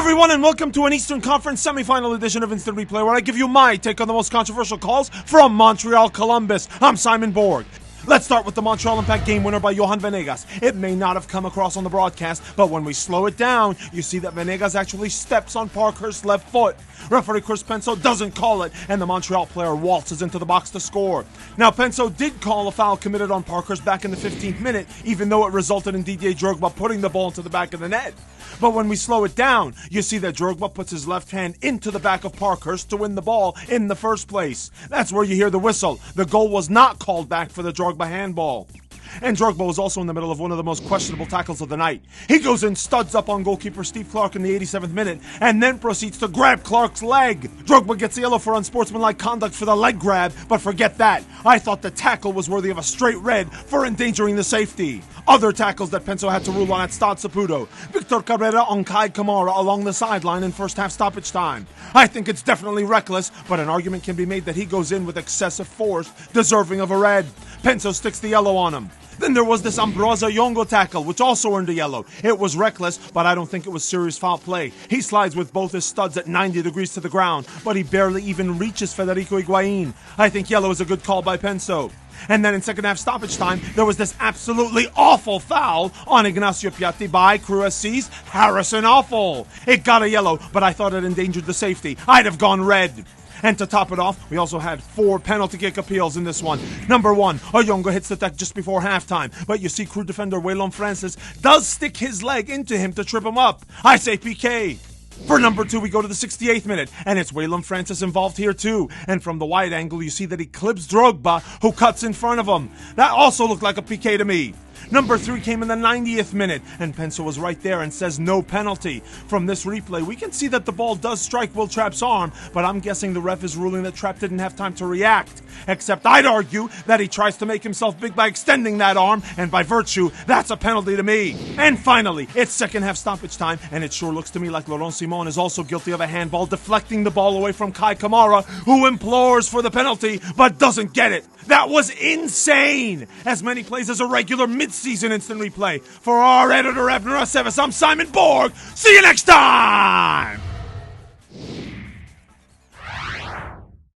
everyone, and welcome to an Eastern Conference semifinal edition of Instant Replay, where I give you my take on the most controversial calls from Montreal, Columbus. I'm Simon Borg. Let's start with the Montreal Impact game winner by Johan Venegas. It may not have come across on the broadcast, but when we slow it down, you see that Venegas actually steps on Parkhurst's left foot. Referee Chris Penso doesn't call it, and the Montreal player waltzes into the box to score. Now, Penso did call a foul committed on Parkhurst back in the 15th minute, even though it resulted in Didier Drogba putting the ball into the back of the net. But when we slow it down, you see that Drogba puts his left hand into the back of Parkhurst to win the ball in the first place. That's where you hear the whistle. The goal was not called back for the Drogba handball. And Drogba was also in the middle of one of the most questionable tackles of the night. He goes in studs up on goalkeeper Steve Clark in the 87th minute and then proceeds to grab Clark's leg. Drogba gets a yellow for unsportsmanlike conduct for the leg grab, but forget that. I thought the tackle was worthy of a straight red for endangering the safety. Other tackles that Penso had to rule on at Stade Saputo. Victor Carrera on Kai Kamara along the sideline in first half stoppage time. I think it's definitely reckless, but an argument can be made that he goes in with excessive force, deserving of a red. Penso sticks the yellow on him. Then there was this Ambrosia Yongo tackle, which also earned a yellow. It was reckless, but I don't think it was serious foul play. He slides with both his studs at 90 degrees to the ground, but he barely even reaches Federico Higuain. I think yellow is a good call by Penso. And then in second half stoppage time, there was this absolutely awful foul on Ignacio Piatti by Crew SC's Harrison Awful. It got a yellow, but I thought it endangered the safety. I'd have gone red. And to top it off, we also had 4 penalty kick appeals in this one. Number 1, Oyongo hits the deck just before halftime, but you see Crew defender Waylon Francis does stick his leg into him to trip him up. I say PK. For number 2, we go to the 68th minute, and it's Waylon Francis involved here too. And from the wide angle, you see that he clips Drogba, who cuts in front of him. That also looked like a PK to me. Number 3 came in the 90th minute, and Penso was right there and says no penalty. From this replay, we can see that the ball does strike Will Trapp's arm, but I'm guessing the ref is ruling that Trapp didn't have time to react. Except I'd argue that he tries to make himself big by extending that arm, and by virtue, that's a penalty to me. And finally, it's second half stoppage time, and it sure looks to me like Laurent Simon is also guilty of a handball, deflecting the ball away from Kai Kamara, who implores for the penalty, but doesn't get it. That was insane! As many plays as a regular mid-season instant replay. For our editor, Abner Aceves, I'm Simon Borg. See you next time!